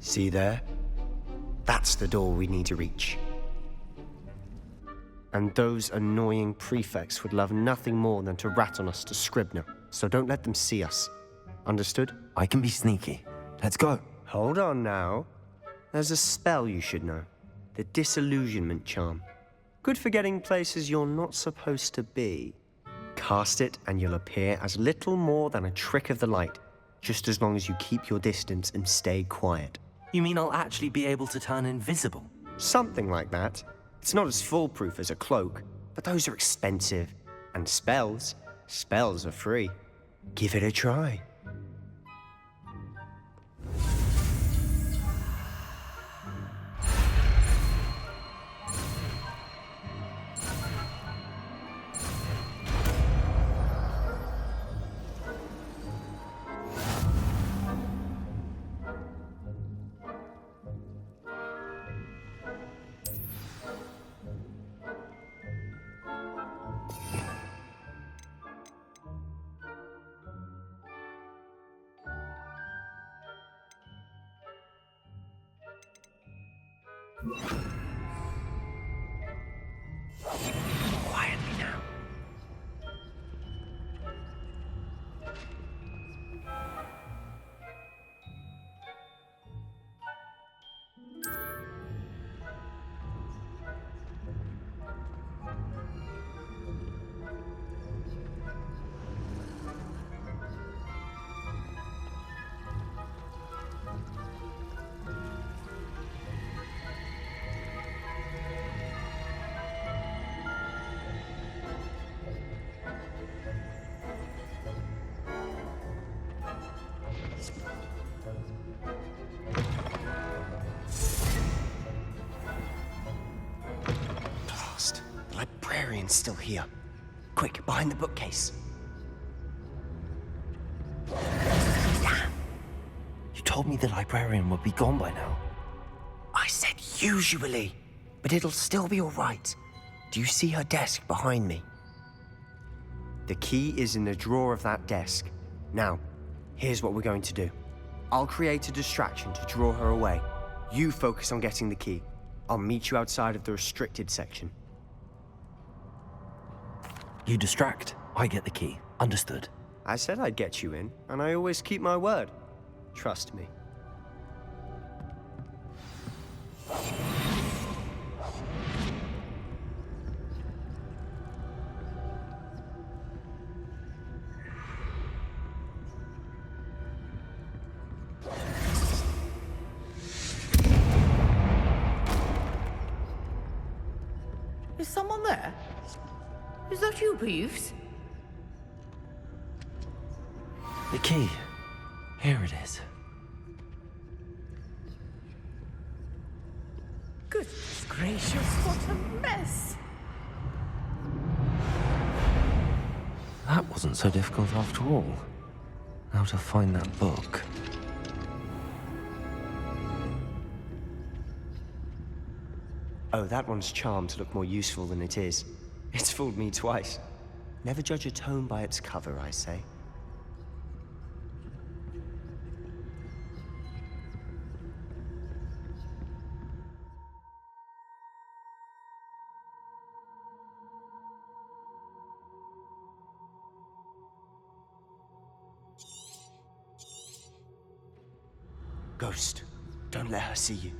See there? That's the door we need to reach. And those annoying prefects would love nothing more than to rat on us to Scribner, so don't let them see us. Understood? I can be sneaky. Let's go. Hold on now. There's a spell you should know. The Disillusionment Charm. Good for getting places you're not supposed to be. Cast it and you'll appear as little more than a trick of the light, just as long as you keep your distance and stay quiet. You mean I'll actually be able to turn invisible? Something like that. It's not as foolproof as a cloak, but those are expensive. And spells are free. Give it a try. Quietly now. The librarian's still here. Quick, behind the bookcase. Damn! You told me the librarian would be gone by now. I said usually, but it'll still be all right. Do you see her desk behind me? The key is in the drawer of that desk. Now, here's what we're going to do. I'll create a distraction to draw her away. You focus on getting the key. I'll meet you outside of the restricted section. You distract, I get the key. Understood. I said I'd get you in, and I always keep my word. Trust me. Is someone there? Is that you, Peeves? The key. Here it is. Goodness gracious, what a mess! That wasn't so difficult after all. How to find that book. Oh, that one's charmed to look more useful than it is. It's fooled me twice. Never judge a tome by its cover, I say. Ghost, don't let her see you.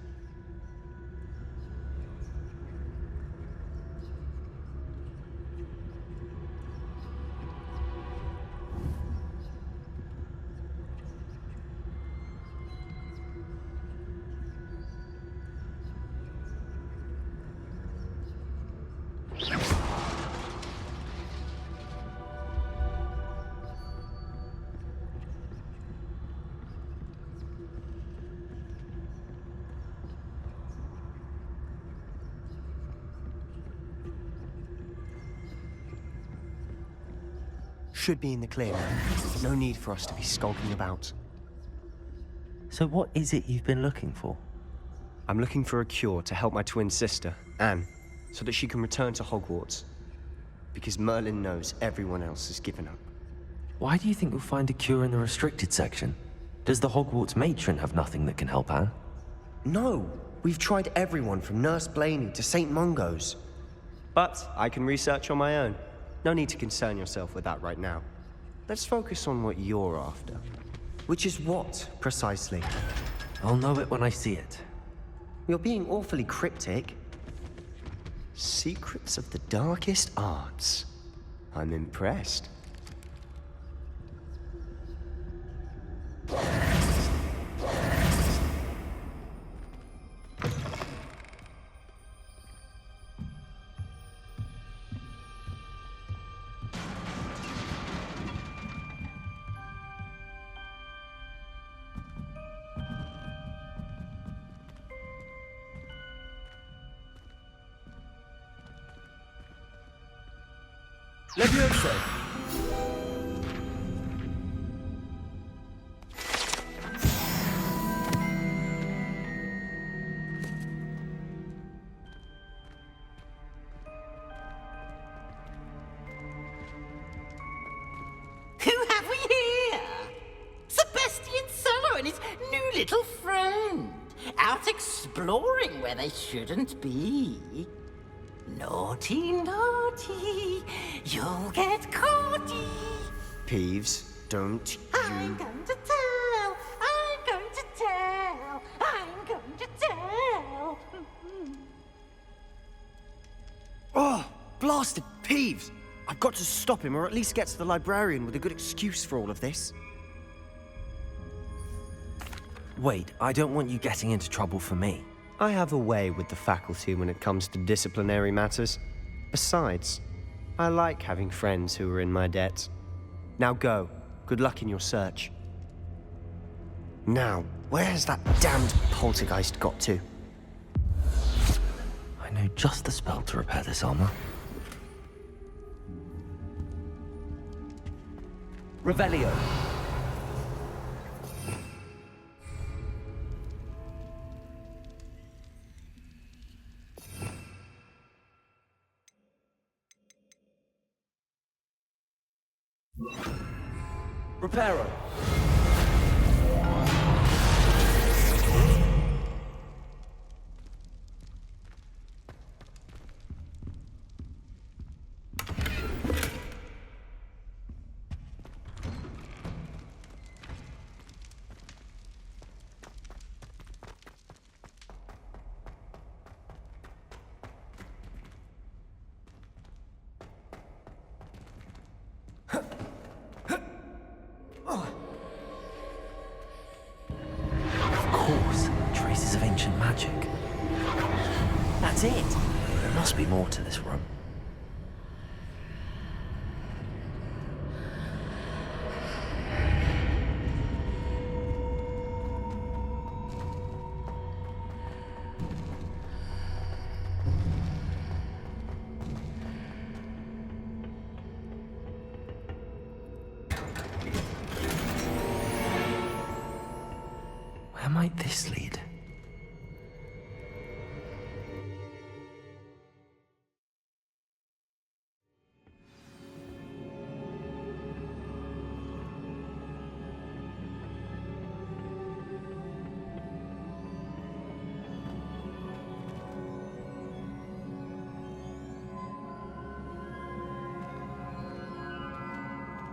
Should be in the clear now. No need for us to be skulking about. So what is it you've been looking for? I'm looking for a cure to help my twin sister, Anne, so that she can return to Hogwarts. Because Merlin knows everyone else has given up. Why do you think you'll find a cure in the restricted section? Does the Hogwarts matron have nothing that can help Anne? No, we've tried everyone from Nurse Blaney to St. Mungo's. But I can research on my own. No need to concern yourself with that right now. Let's focus on what you're after. Which is what, precisely? I'll know it when I see it. You're being awfully cryptic. Secrets of the darkest arts. I'm impressed. Levioso! Who have we here? Sebastian Solo and his new little friend. Out exploring where they shouldn't be. Naughty, naughty, you'll get caughty. Peeves, don't I'm you... going to tell, I'm going to tell, I'm going to tell. Oh, blasted Peeves! I've got to stop him, or at least get to the librarian with a good excuse for all of this. Wait, I don't want you getting into trouble for me. I have a way with the faculty when it comes to disciplinary matters. Besides, I like having friends who are in my debt. Now go. Good luck in your search. Now, where has that damned poltergeist got to? I know just the spell to repair this armor. Revelio. Reparo. Traces of ancient magic. That's it. There must be more to this room. Where might this lead?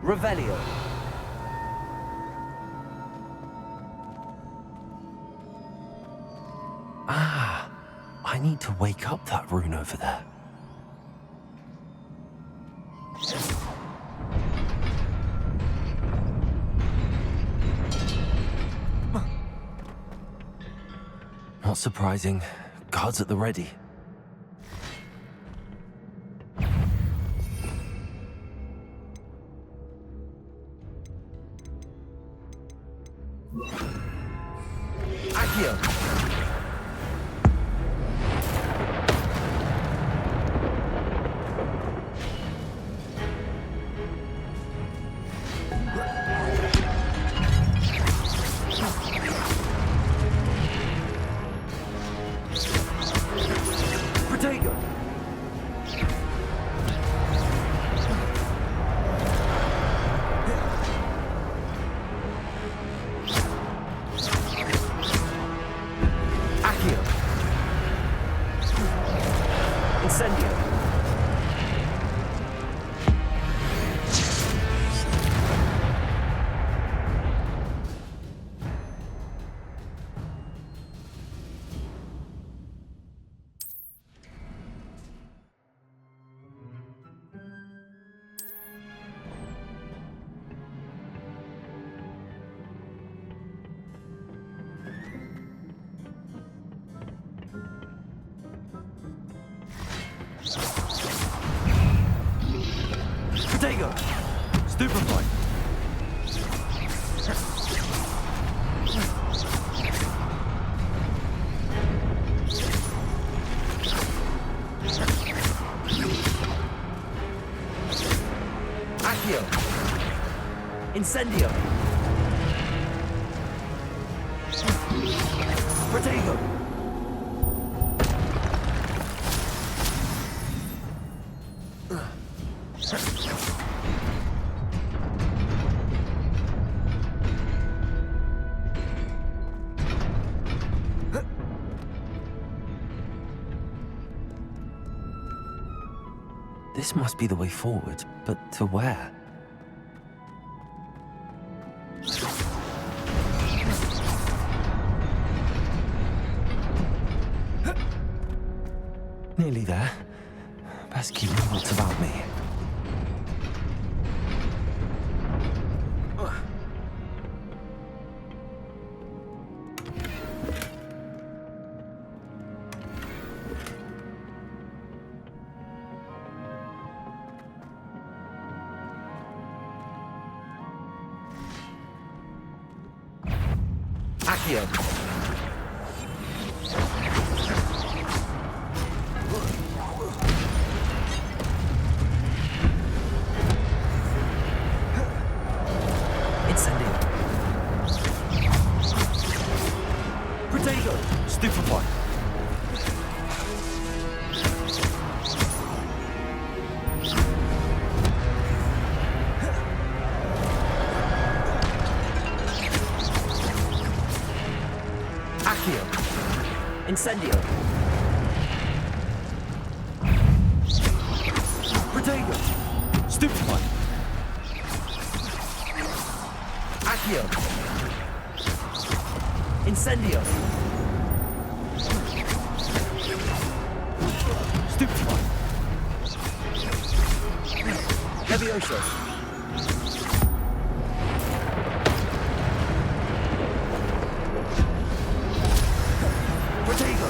Revelio. Ah, I need to wake up that rune over there. Not surprising. Guards at the ready. Accio. Protego. Protego! Stupefy! Accio! Incendio! Protego! This must be the way forward, but to where? Nearly there. Best keep my wits about me. Accio! Incendio! Protego! Stupefy! Accio! Incendio! Protego! Stupefy! Accio! Incendio! Stupefy! Levioso! Protego!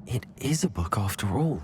It is a book after all.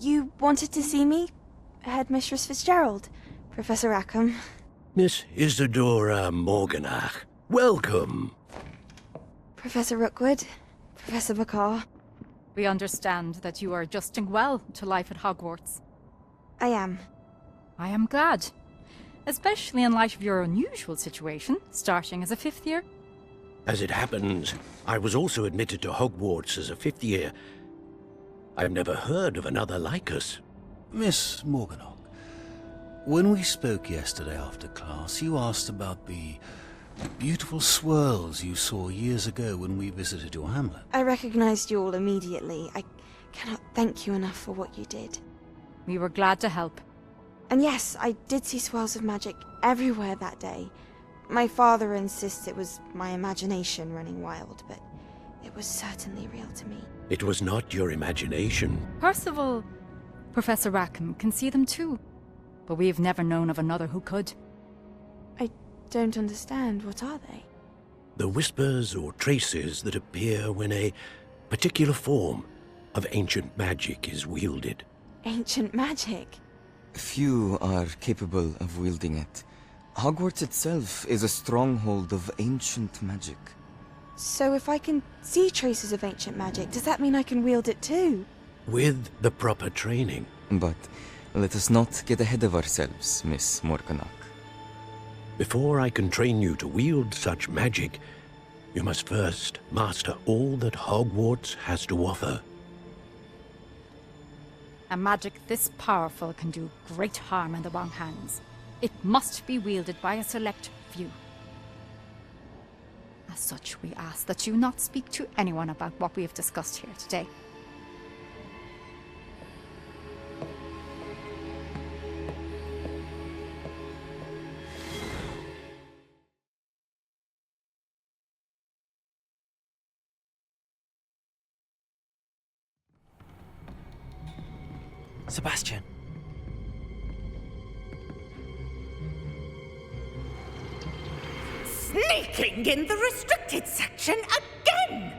You wanted to see me, Headmistress Fitzgerald? Professor Rackham. Miss Isadora Morganach, welcome. Professor Rookwood. Professor Bakar. We understand that you are adjusting well to life at Hogwarts. I am. I am glad. Especially in light of your unusual situation, starting as a fifth year. As it happens, I was also admitted to Hogwarts as a fifth year. I've never heard of another like us. Miss Morganach, when we spoke yesterday after class, you asked about the beautiful swirls you saw years ago when we visited your hamlet. I recognized you all immediately. I cannot thank you enough for what you did. We were glad to help. And yes, I did see swirls of magic everywhere that day. My father insists it was my imagination running wild, but it was certainly real to me. It was not your imagination. Percival, Professor Rackham can see them too. But we've never known of another who could. I don't understand. What are they? The whispers or traces that appear when a particular form of ancient magic is wielded. Ancient magic? Few are capable of wielding it. Hogwarts itself is a stronghold of ancient magic. So if I can see traces of ancient magic, does that mean I can wield it too? With the proper training. But let us not get ahead of ourselves, Miss Morganach. Before I can train you to wield such magic, you must first master all that Hogwarts has to offer. A magic this powerful can do great harm in the wrong hands. It must be wielded by a select few. As such, we ask that you not speak to anyone about what we have discussed here today. Sebastian. Sneaking in the restricted section again!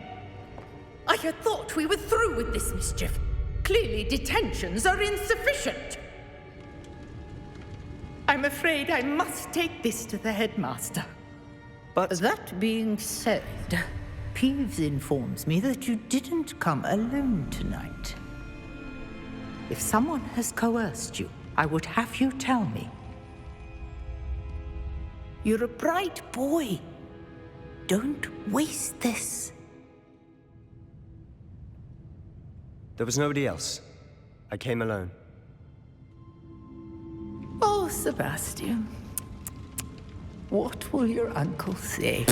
I had thought we were through with this mischief. Clearly detentions are insufficient. I'm afraid I must take this to the headmaster. But That being said, Peeves informs me that you didn't come alone tonight. If someone has coerced you, I would have you tell me. You're a bright boy. Don't waste this. there was nobody else. I came alone. Oh, Sebastian. What will your uncle say?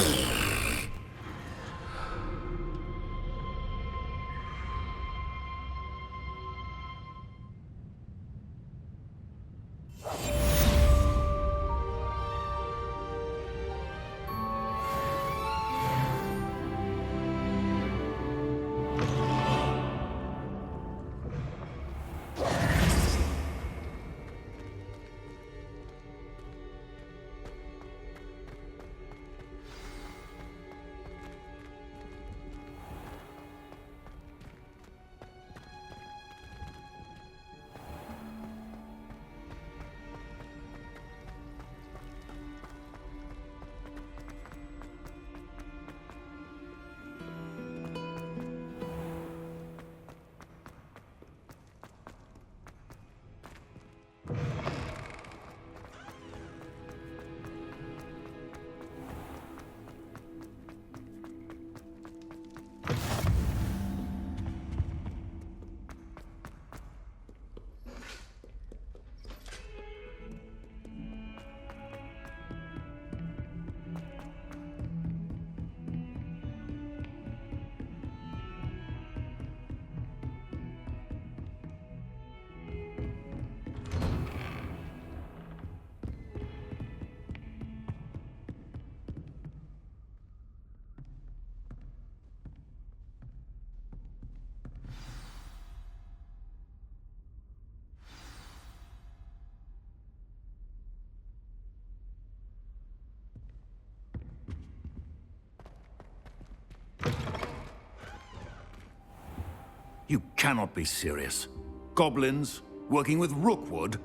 You cannot be serious. Goblins working with Rookwood?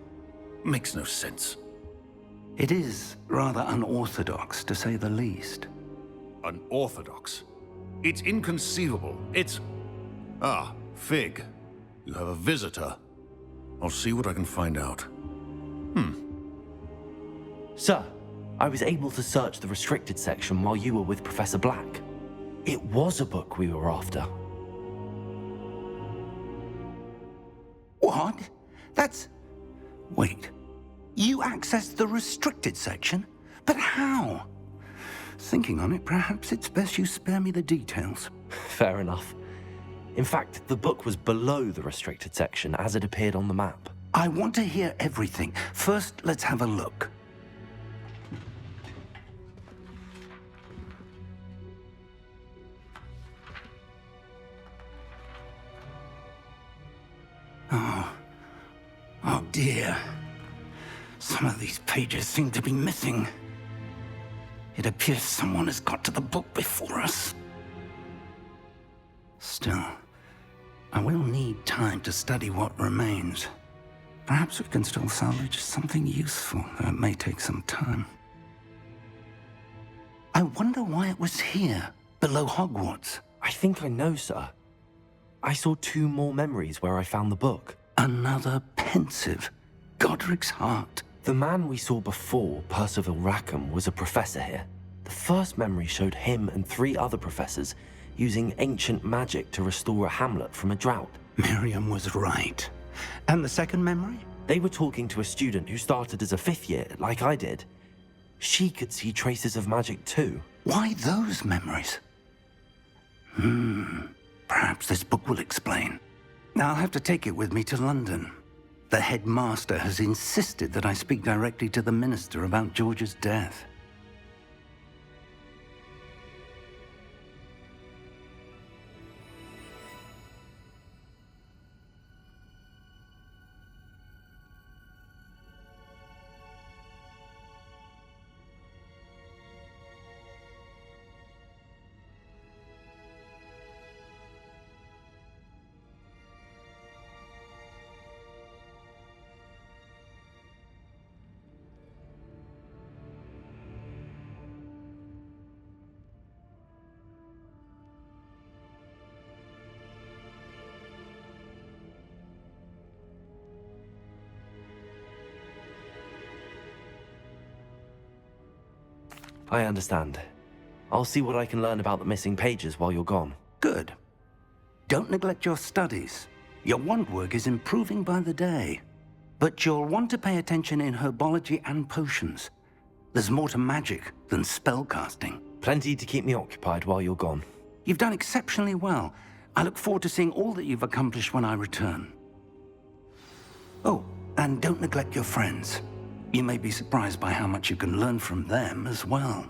Makes no sense. It is rather unorthodox, to say the least. Unorthodox? It's inconceivable. It's... Ah, Fig. You have a visitor. I'll see what I can find out. Sir, I was able to search the restricted section while you were with Professor Black. It was a book we were after. What? That's... Wait. You accessed the restricted section? But how? Thinking on it, perhaps it's best you spare me the details. Fair enough. In fact, the book was below the restricted section as it appeared on the map. I want to hear everything. First, let's have a look. Oh dear. Some of these pages seem to be missing. It appears someone has got to the book before us. Still, I will need time to study what remains. Perhaps we can still salvage something useful, though it may take some time. I wonder why it was here, below Hogwarts. I think I know, sir. I saw 2 more memories where I found the book. Another pensive. Godric's heart. The man we saw before, Percival Rackham, was a professor here. The first memory showed him and 3 other professors using ancient magic to restore a hamlet from a drought. Miriam was right. And the second memory? They were talking to a student who started as a 5th year, like I did. She could see traces of magic too. Why those memories? Perhaps this book will explain. I'll have to take it with me to London. The headmaster has insisted that I speak directly to the minister about George's death. I understand. I'll see what I can learn about the missing pages while you're gone. Good. Don't neglect your studies. Your wand work is improving by the day. But you'll want to pay attention in herbology and potions. There's more to magic than spellcasting. Plenty to keep me occupied while you're gone. You've done exceptionally well. I look forward to seeing all that you've accomplished when I return. Oh, and don't neglect your friends. You may be surprised by how much you can learn from them as well.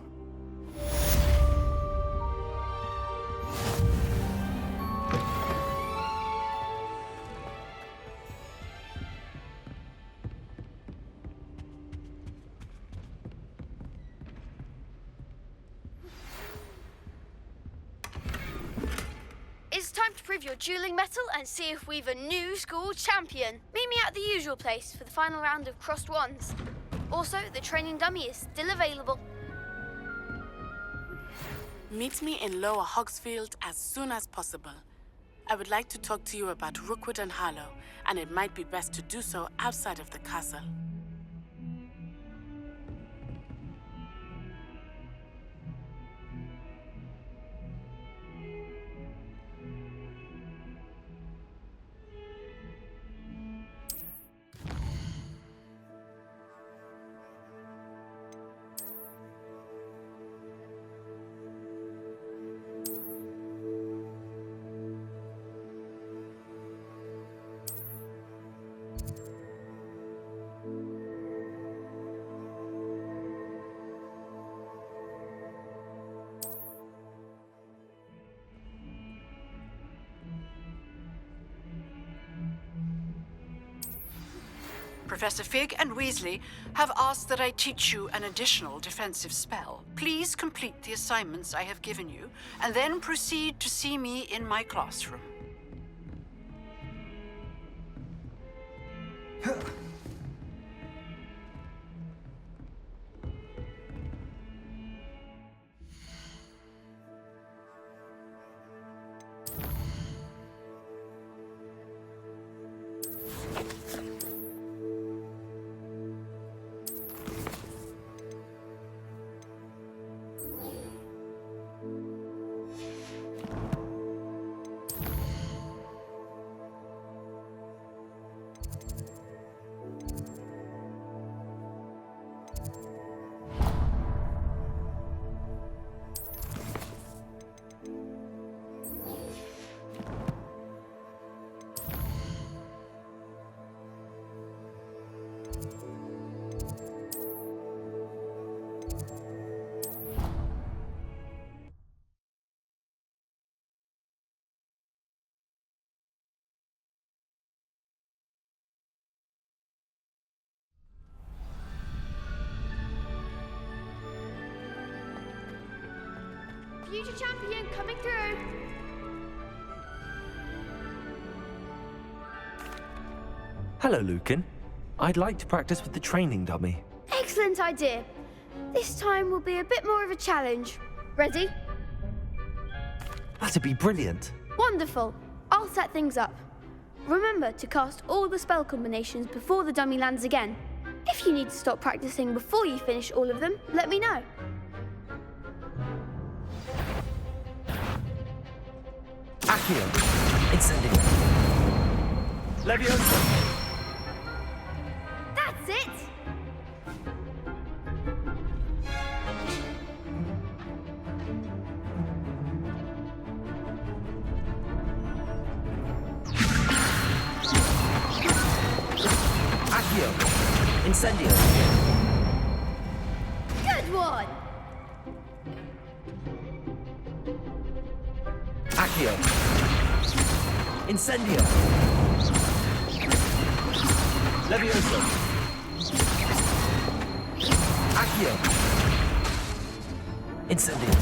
It's time to prove your dueling mettle and see if we've a new school champion. Meet me at the usual place for the final round of crossed wands. Also, the training dummy is still available. Meet me in Lower Hogsfield as soon as possible. I would like to talk to you about Rookwood and Harlow, and it might be best to do so outside of the castle. Professor Fig and Weasley have asked that I teach you an additional defensive spell. Please complete the assignments I have given you, and then proceed to see me in my classroom. future champion coming through. Hello, Lucan. I'd like to practice with the training dummy. Excellent idea. This time will be a bit more of a challenge. Ready? That'd be brilliant. Wonderful. I'll set things up. Remember to cast all the spell combinations before the dummy lands again. If you need to stop practicing before you finish all of them, let me know. Accio. Incendio. Leviosa. That's it! Accio. Incendio. Good one! Accio. Incendio. Leviosa. Accio. Incendio.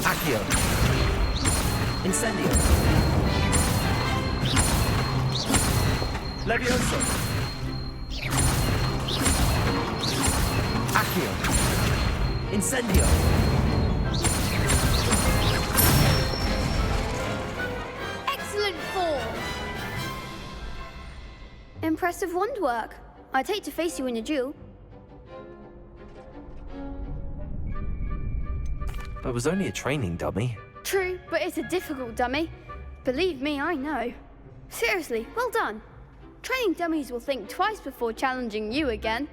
Accio. Incendio. Leviosa. Accio. Incendio. Excellent form! Impressive wand work. I'd hate to face you in a duel. It was only a training dummy. True, but it's a difficult dummy. Believe me, I know. Seriously, well done. Training dummies will think twice before challenging you again.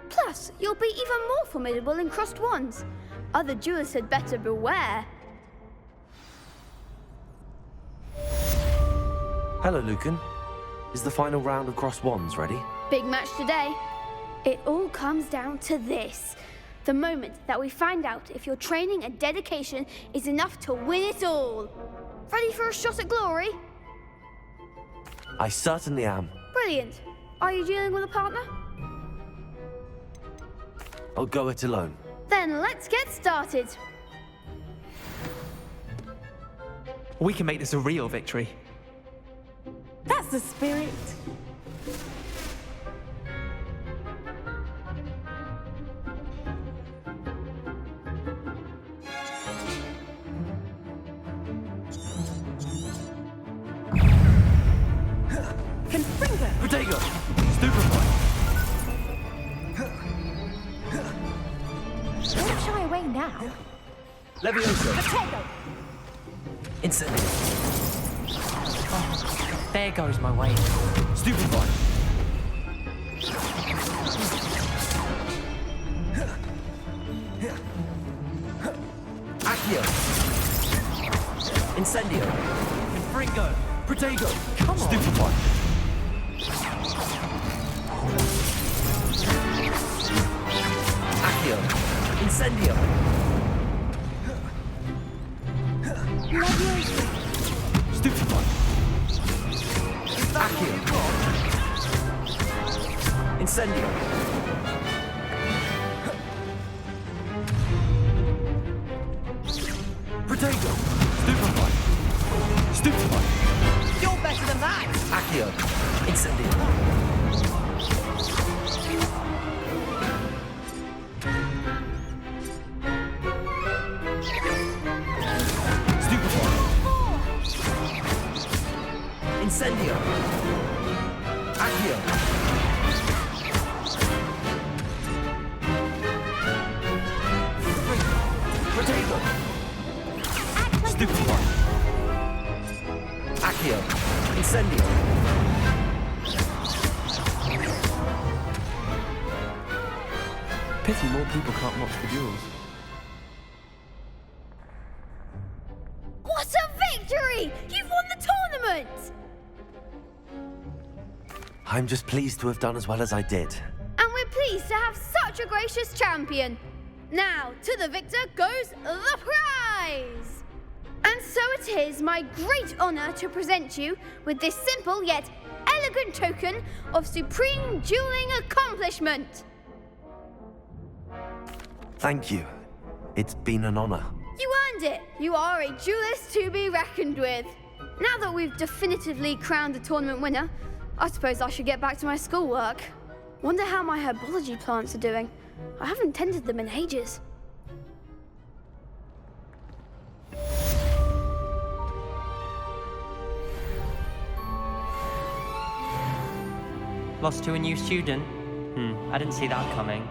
Plus, you'll be even more formidable in crossed wands. Other duelists had better beware. Hello, Lucan. Is the final round of crossed wands ready? Big match today. It all comes down to this. The moment that we find out if your training and dedication is enough to win it all. Ready for a shot at glory? I certainly am. Brilliant. Are you dealing with a partner? I'll go it alone. Then let's get started. We can make this a real victory. That's the spirit. Confringo. Protego. Stupefy. Don't shy away now. Leviosa. Protego. Incendio. Oh, there goes my way. Stupefy. Accio. Incendio. Confringo. Protego. Come on. Stupefy. Accio. Incendio. Stupefy. Accio. Incendio. Protego. Stupefy. Stupefy. You're better than that. Accio. Incendio. Stupefy. Incendio. Accio. Protego. Stupefy. Accio. Incendio. Pity more people can't watch the duels. What a victory! You've won the tournament! I'm just pleased to have done as well as I did. And we're pleased to have such a gracious champion. Now, to the victor goes the prize! And so it is my great honor to present you with this simple yet elegant token of supreme dueling accomplishment. Thank you. It's been an honor. You earned it! You are a duelist to be reckoned with. Now that we've definitively crowned the tournament winner, I suppose I should get back to my schoolwork. Wonder how my herbology plants are doing. I haven't tended them in ages. Lost to a new student? I didn't see that coming.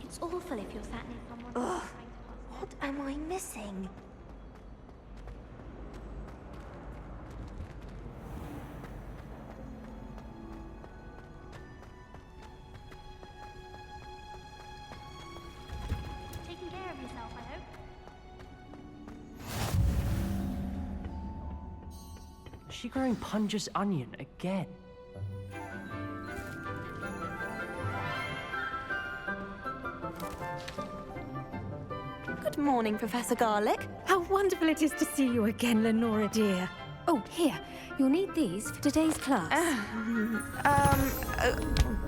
It's awful if you're sat near someone. Ugh, what am I missing? Taking care of yourself, I hope. Is she growing Punja's onion again? Good morning, Professor Garlick. How wonderful it is to see you again, Lenora dear. Oh, here. You'll need these for today's class.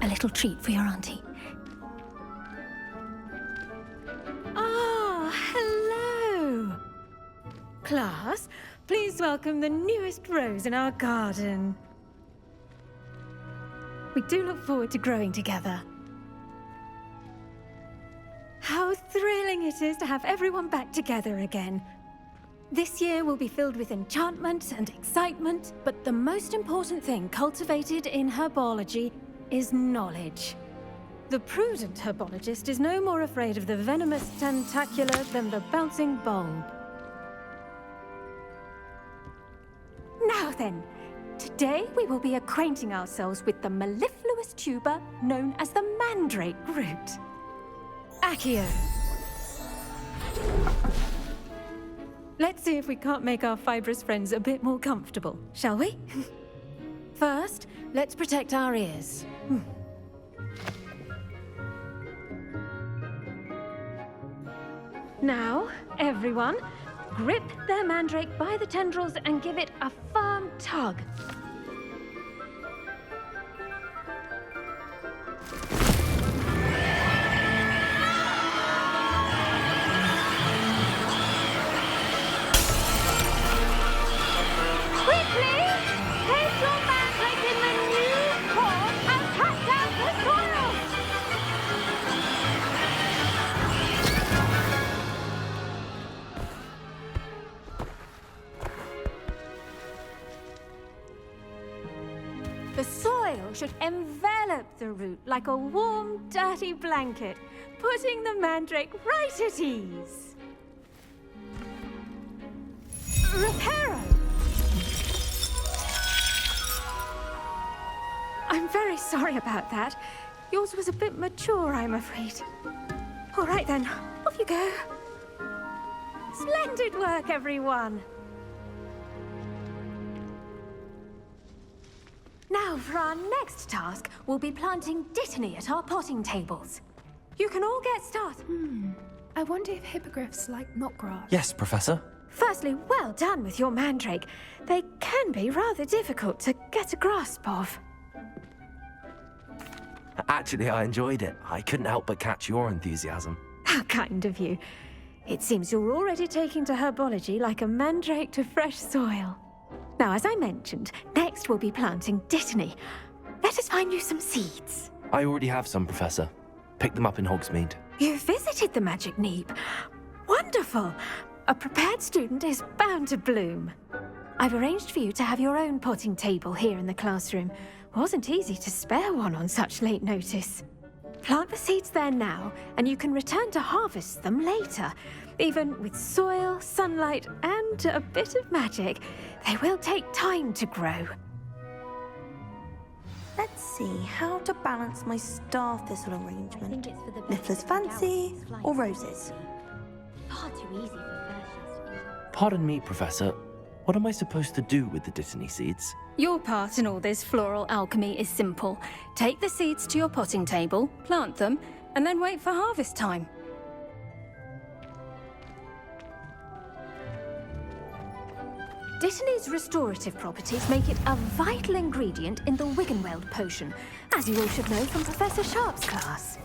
A little treat for your auntie. Ah, hello. Class, please welcome the newest rose in our garden. We do look forward to growing together. How thrilling it is to have everyone back together again. This year will be filled with enchantment and excitement, but the most important thing cultivated in herbology is knowledge. The prudent herbologist is no more afraid of the venomous tentacular than the bouncing bulb. Now then, today we will be acquainting ourselves with the mellifluous tuber known as the mandrake root. Accio. Let's see if we can't make our fibrous friends a bit more comfortable, shall we? First, let's protect our ears. Now, everyone, grip their mandrake by the tendrils and give it a firm tug. The soil should envelop the root like a warm, dirty blanket, putting the mandrake right at ease. Reparo! I'm very sorry about that. Yours was a bit mature, I'm afraid. All right then, off you go. Splendid work, everyone. Now, for our next task, we'll be planting dittany at our potting tables. You can all get started. I wonder if hippogriffs like knotgrass. Yes, Professor. Firstly, well done with your mandrake. They can be rather difficult to get a grasp of. Actually, I enjoyed it. I couldn't help but catch your enthusiasm. How kind of you. It seems you're already taking to herbology like a mandrake to fresh soil. Now, as I mentioned, next we'll be planting Dittany. Let us find you some seeds. I already have some, Professor. Picked them up in Hogsmeade. You visited the Magic Neep. Wonderful! A prepared student is bound to bloom. I've arranged for you to have your own potting table here in the classroom. Wasn't easy to spare one on such late notice. Plant the seeds there now, and you can return to harvest them later. Even with soil, sunlight, and a bit of magic, they will take time to grow. Let's see how to balance my star thistle arrangement. Niffler's fancy or roses? Far too easy for Fertius. Pardon me, Professor. What am I supposed to do with the Dittany seeds? Your part in all this floral alchemy is simple. Take the seeds to your potting table, plant them, and then wait for harvest time. Dittany's restorative properties make it a vital ingredient in the Wiggenweld potion, as you all should know from Professor Sharp's class.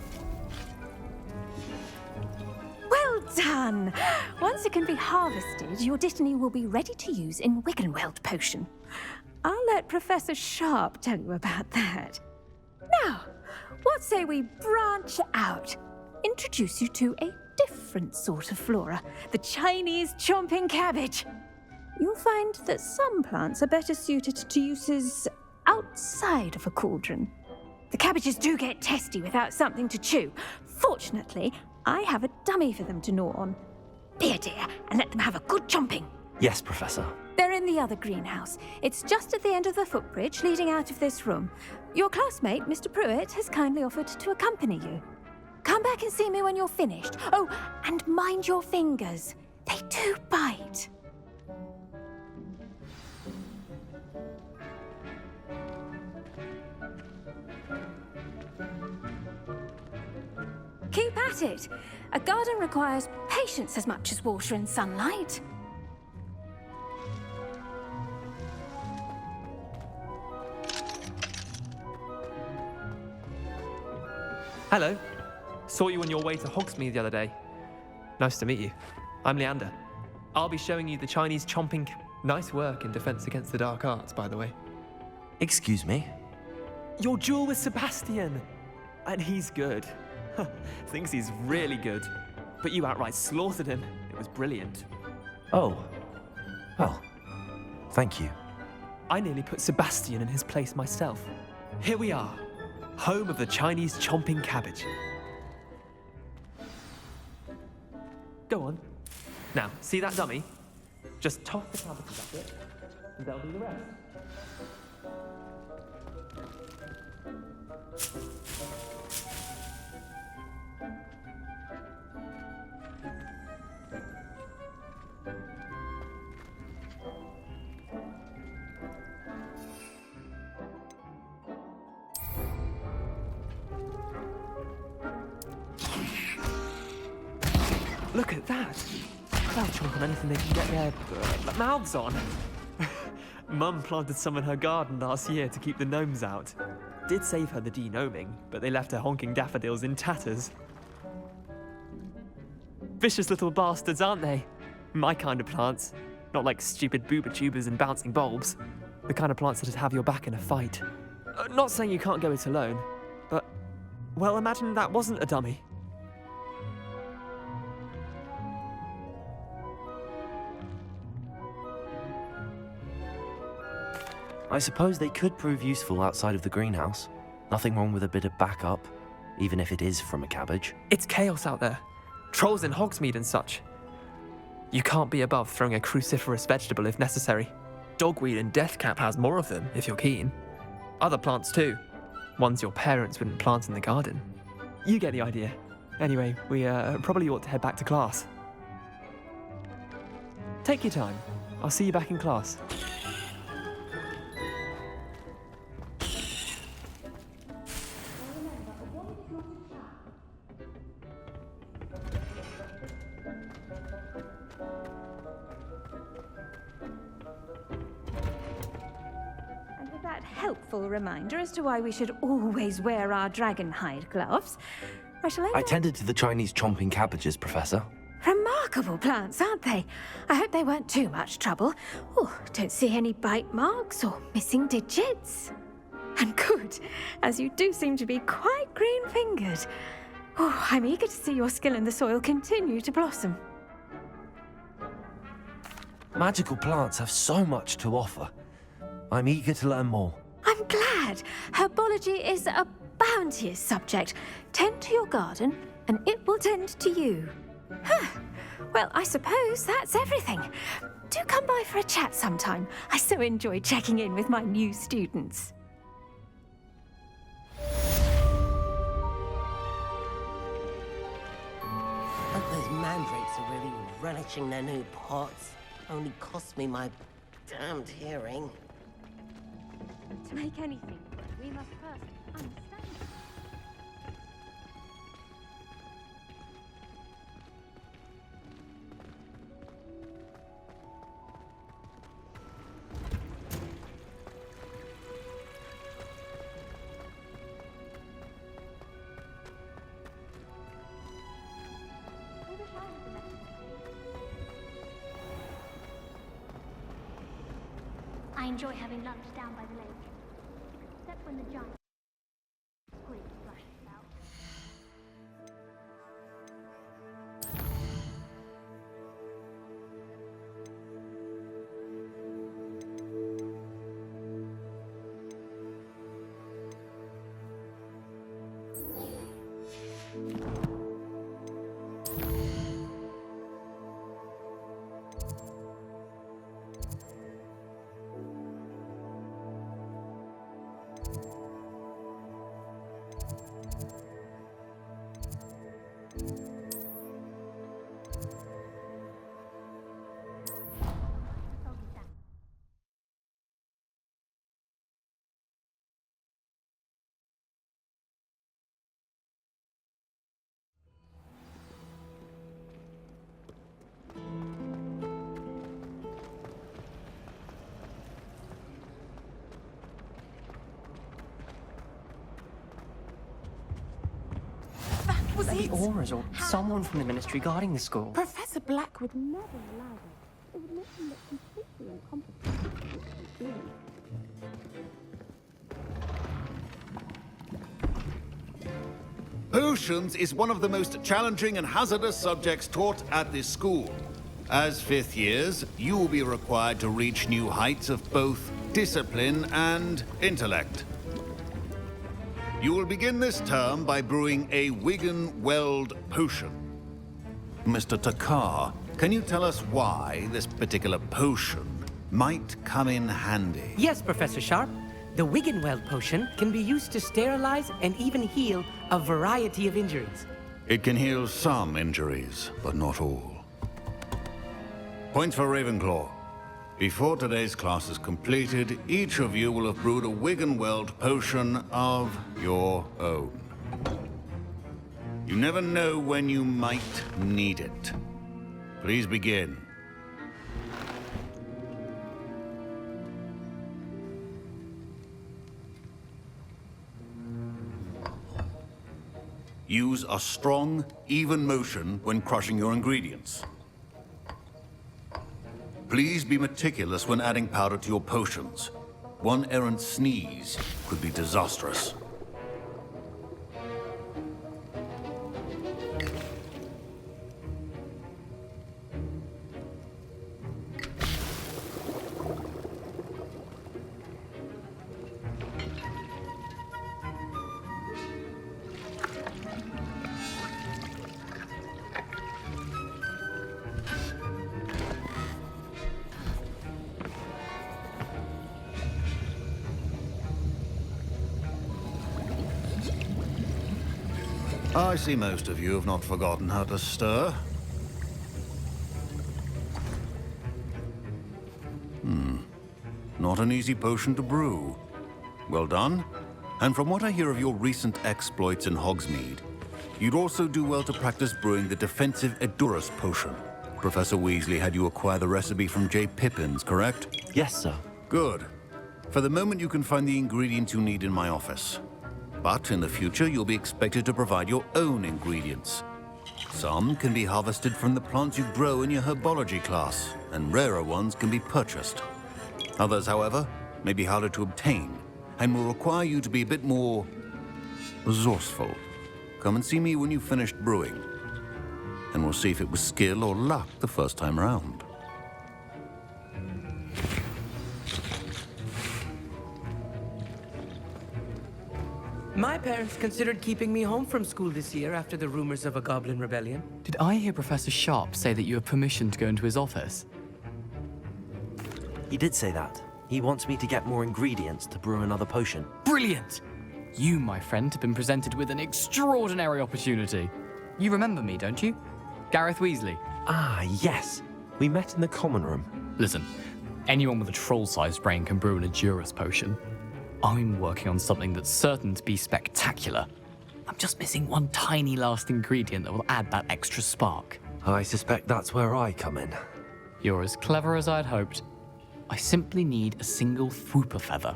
Well done! Once it can be harvested, your Dittany will be ready to use in Wiggenweld potion. I'll let Professor Sharp tell you about that. Now, what say we branch out? Introduce you to a different sort of flora, the Chinese chomping cabbage. You'll find that some plants are better suited to uses outside of a cauldron. The cabbages do get testy without something to chew. Fortunately, I have a dummy for them to gnaw on. Be a dear and let them have a good chomping. Yes, Professor. They're in the other greenhouse. It's just at the end of the footbridge leading out of this room. Your classmate, Mr. Pruitt, has kindly offered to accompany you. Come back and see me when you're finished. Oh, and mind your fingers. They do bite. Keep at it. A garden requires patience as much as water and sunlight. Hello. Saw you on your way to Hogsmeade the other day. Nice to meet you. I'm Leander. I'll be showing you the Chinese chomping... Nice work in Defense Against the Dark Arts, by the way. Excuse me? Your duel with Sebastian! And he's good. Thinks he's really good. But you outright slaughtered him. It was brilliant. Oh. Well, thank you. I nearly put Sebastian in his place myself. Here we are. Home of the Chinese chomping cabbage. Go on. Now, see that dummy? Just toss the cabbages at it, and they'll do the rest. Look at that! They'll chomp on anything they can get their mouths on. Mum planted some in her garden last year to keep the gnomes out. Did save her the de-gnoming, but they left her honking daffodils in tatters. Vicious little bastards, aren't they? My kind of plants. Not like stupid booba tubers and bouncing bulbs. The kind of plants that'd have your back in a fight. Not saying you can't go it alone, but... Well, imagine that wasn't a dummy. I suppose they could prove useful outside of the greenhouse. Nothing wrong with a bit of backup, even if it is from a cabbage. It's chaos out there. Trolls in Hogsmeade and such. You can't be above throwing a cruciferous vegetable if necessary. Dogweed and deathcap has more of them, if you're keen. Other plants too. Ones your parents wouldn't plant in the garden. You get the idea. Anyway, we probably ought to head back to class. Take your time. I'll see you back in class. Helpful reminder as to why we should always wear our dragon hide gloves. I tended to the Chinese chomping cabbages, Professor. Remarkable. remarkable plants, aren't they? I hope they weren't too much trouble. Oh, don't see any bite marks or missing digits. And good, as you do seem to be quite green-fingered. Oh, I'm eager to see your skill in the soil continue to blossom. Magical plants have so much to offer. I'm eager to learn more. I'm glad. Herbology is a bounteous subject. Tend to your garden, and it will tend to you. Huh. Well, I suppose that's everything. Do come by for a chat sometime. I so enjoy checking in with my new students. But those mandrakes are really relishing their new pots. Only cost me my damned hearing. To make anything, we must first understand. I enjoy having lunch down by the lake, except when the giant squid flashes out. Was it? The auras or someone from the ministry guarding the school. Professor Black would never allow this. It would make him look completely incompetent. Potions is one of the most challenging and hazardous subjects taught at this school. As fifth years, you will be required to reach new heights of both discipline and intellect. You will begin this term by brewing a Wigan-Weld potion. Mr. Takar, can you tell us why this particular potion might come in handy? Yes, Professor Sharp. The Wigan-Weld potion can be used to sterilize and even heal a variety of injuries. It can heal some injuries, but not all. Points for Ravenclaw. Before today's class is completed, each of you will have brewed a Wigan-Weld potion of your own. You never know when you might need it. Please begin. Use a strong, even motion when crushing your ingredients. Please be meticulous when adding powder to your potions. One errant sneeze could be disastrous. I see most of you have not forgotten how to stir. Not an easy potion to brew. Well done. And from what I hear of your recent exploits in Hogsmeade, you'd also do well to practice brewing the defensive Edurus potion. Professor Weasley had you acquire the recipe from J. Pippins, correct? Yes, sir. Good. For the moment, you can find the ingredients you need in my office. But in the future, you'll be expected to provide your own ingredients. Some can be harvested from the plants you grow in your herbology class, and rarer ones can be purchased. Others, however, may be harder to obtain, and will require you to be a bit more resourceful. Come and see me when you've finished brewing, and we'll see if it was skill or luck the first time around. My parents considered keeping me home from school this year after the rumors of a goblin rebellion. Did I hear Professor Sharp say that you have permission to go into his office? He did say that. He wants me to get more ingredients to brew another potion. Brilliant! You, my friend, have been presented with an extraordinary opportunity. You remember me, don't you? Gareth Weasley. Ah, yes. We met in the common room. Listen, anyone with a troll-sized brain can brew an Edurus potion. I'm working on something that's certain to be spectacular. I'm just missing one tiny last ingredient that will add that extra spark. I suspect that's where I come in. You're as clever as I'd hoped. I simply need a single Fwooper feather.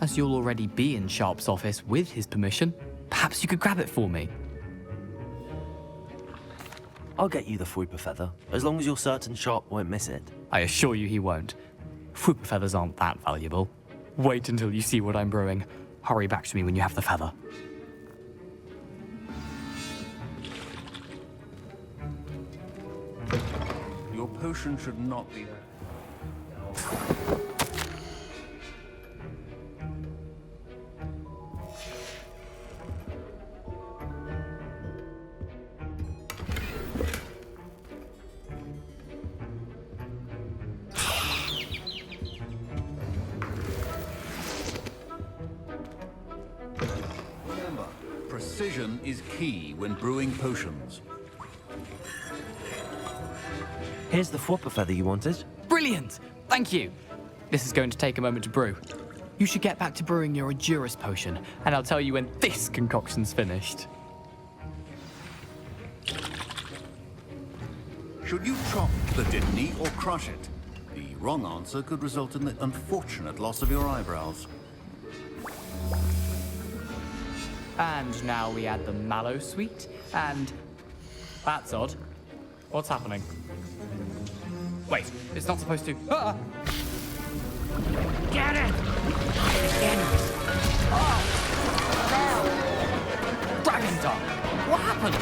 As you'll already be in Sharp's office with his permission, perhaps you could grab it for me. I'll get you the Fwooper feather, as long as you're certain Sharp won't miss it. I assure you he won't. Fwooper feathers aren't that valuable. Wait until you see what I'm brewing. Hurry back to me when you have the feather. Your potion should not be there. Remember, precision is key when brewing potions. Here's the Fwooper feather you wanted. Brilliant! Thank you! This is going to take a moment to brew. You should get back to brewing your Edurus potion, and I'll tell you when this concoction's finished. Should you chop the Dittany or crush it? The wrong answer could result in the unfortunate loss of your eyebrows. And now we add the mallow sweet, and... That's odd. What's happening? Wait, it's not supposed to... Ah! Get it! Dragon Tongue! What happened?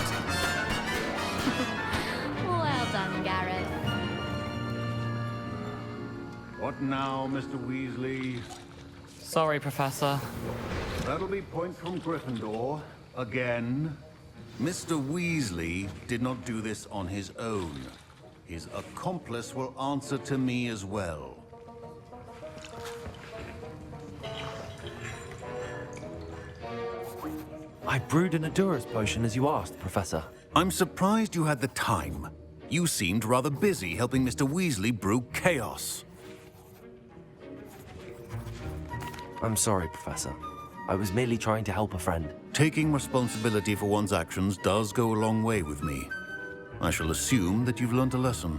Well done, Gareth. What now, Mr. Weasley? Sorry, Professor. That'll be point from Gryffindor. Again. Mr. Weasley did not do this on his own. His accomplice will answer to me as well. I brewed an Edurus potion as you asked, Professor. I'm surprised you had the time. You seemed rather busy helping Mr. Weasley brew chaos. I'm sorry, Professor. I was merely trying to help a friend. Taking responsibility for one's actions does go a long way with me. I shall assume that you've learned a lesson.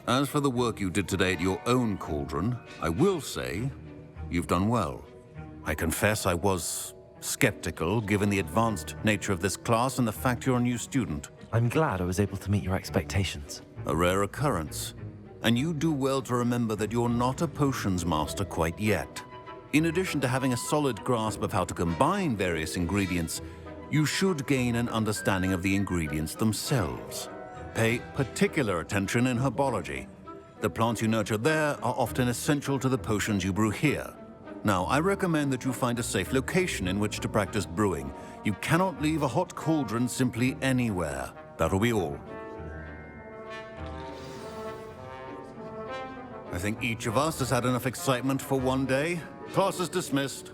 As for the work you did today at your own cauldron, I will say you've done well. I confess I was skeptical, given the advanced nature of this class and the fact you're a new student. I'm glad I was able to meet your expectations. A rare occurrence. And you do well to remember that you're not a potions master quite yet. In addition to having a solid grasp of how to combine various ingredients, you should gain an understanding of the ingredients themselves. Pay particular attention in herbology. The plants you nurture there are often essential to the potions you brew here. Now, I recommend that you find a safe location in which to practice brewing. You cannot leave a hot cauldron simply anywhere. That'll be all. I think each of us has had enough excitement for one day. Class is dismissed.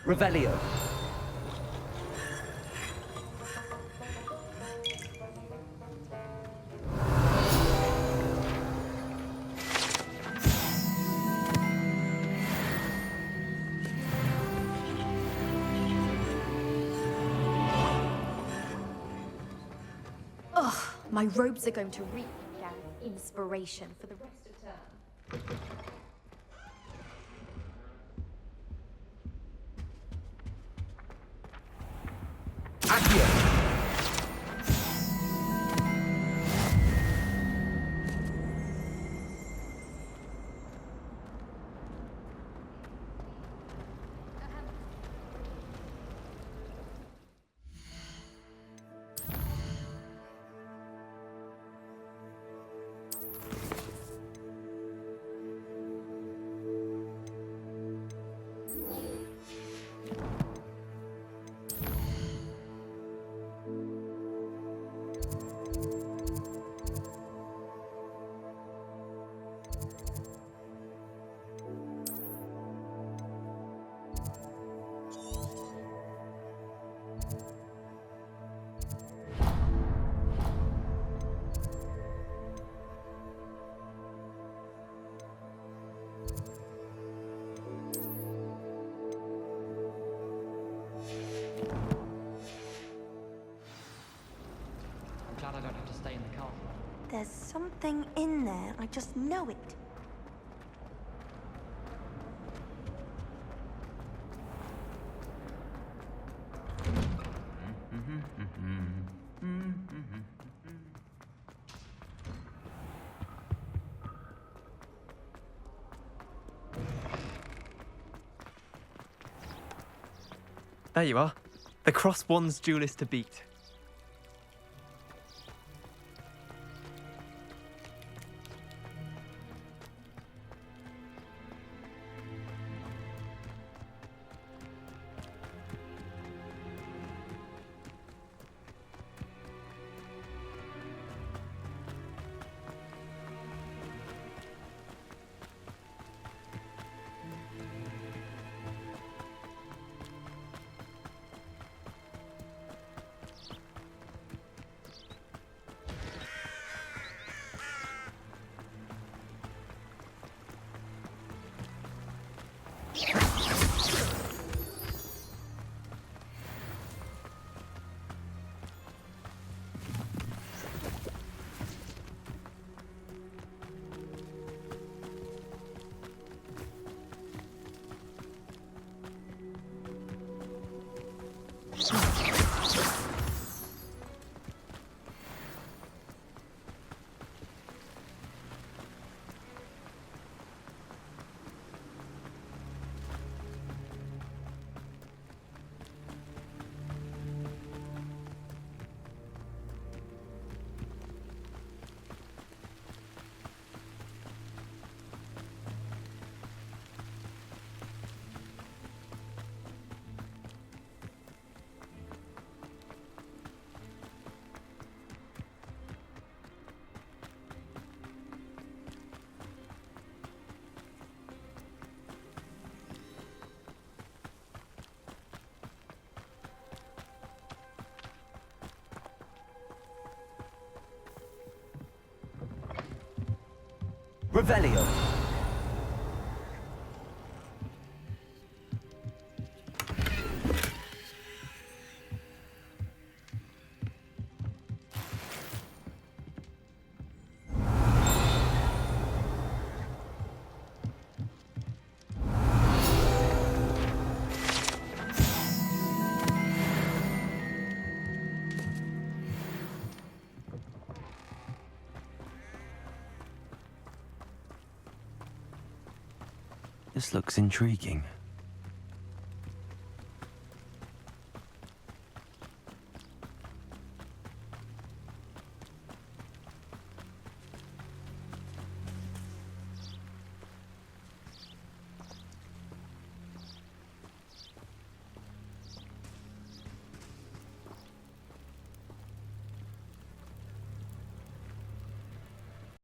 Revelio. Ugh, my robes are going to reek Gareth inspiration for the rest of term. something in there. I just know it. There you are. The Cross Wands duelist to beat. Revelio. This looks intriguing.